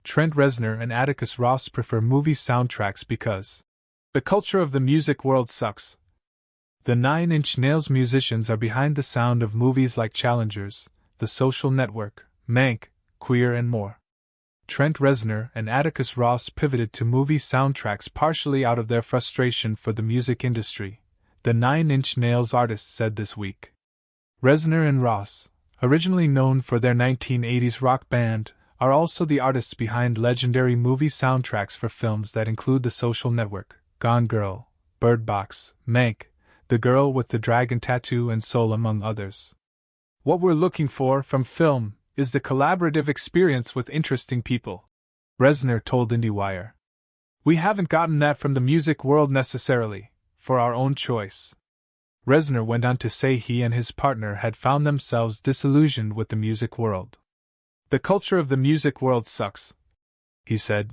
Trent Reznor and Atticus Ross prefer movie soundtracks because the culture of the music world sucks. The 9 Inch Nails musicians are behind the sound of movies like Challengers, The Social Network, Mank, Queer and more. Trent Reznor and Atticus Ross pivoted to movie soundtracks partially out of their frustration for the music industry, the 9 Inch Nails artists said this week. Reznor and Ross, originally known for their 1980s rock band, are also the artists behind legendary movie soundtracks for films that include The Social Network, Gone Girl, Bird Box, Mank, The Girl with the Dragon Tattoo and Soul among others. What we're looking for from film is the collaborative experience with interesting people, Reznor told IndieWire. We haven't gotten that from the music world necessarily, for our own choice. Reznor went on to say he and his partner had found themselves disillusioned with the music world. The culture of the music world sucks, he said.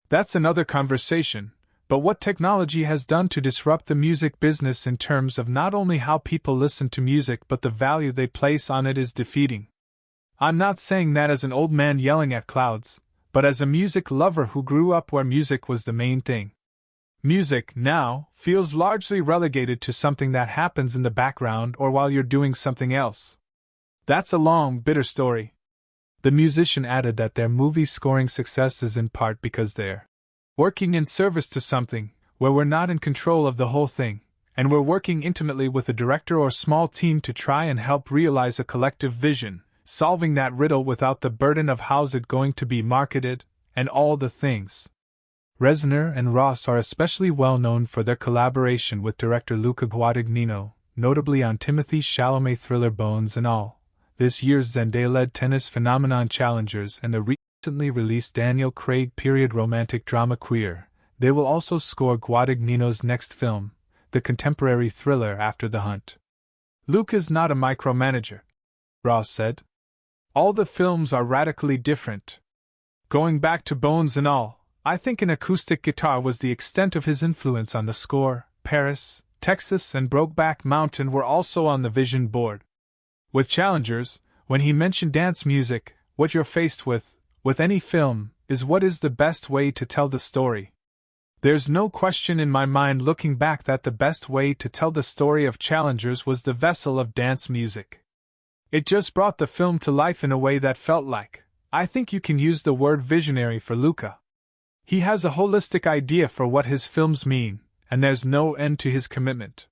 That's another conversation, but what technology has done to disrupt the music business in terms of not only how people listen to music but the value they place on it is defeating. I'm not saying that as an old man yelling at clouds, but as a music lover who grew up where music was the main thing. Music, now, feels largely relegated to something that happens in the background or while you're doing something else. That's a long, bitter story. The musician added that their movie scoring success is in part because they're working in service to something, where we're not in control of the whole thing, and we're working intimately with a director or small team to try and help realize a collective vision, solving that riddle without the burden of how's it going to be marketed, and all the things. Reznor and Ross are especially well known for their collaboration with director Luca Guadagnino, notably on Timothée Chalamet thriller Bones and All, this year's Zendaya-led tennis phenomenon Challengers, and the recently released Daniel Craig period romantic drama Queer. They will also score Guadagnino's next film, the contemporary thriller After the Hunt. Luca's not a micromanager, Ross said. All the films are radically different. Going back to Bones and All, I think an acoustic guitar was the extent of his influence on the score. Paris, Texas and Brokeback Mountain were also on the vision board. With Challengers, when he mentioned dance music, what you're faced with any film, is what is the best way to tell the story. There's no question in my mind looking back that the best way to tell the story of Challengers was the vessel of dance music. It just brought the film to life in a way that felt like, I think you can use the word visionary for Luca. He has a holistic idea for what his films mean, and there's no end to his commitment.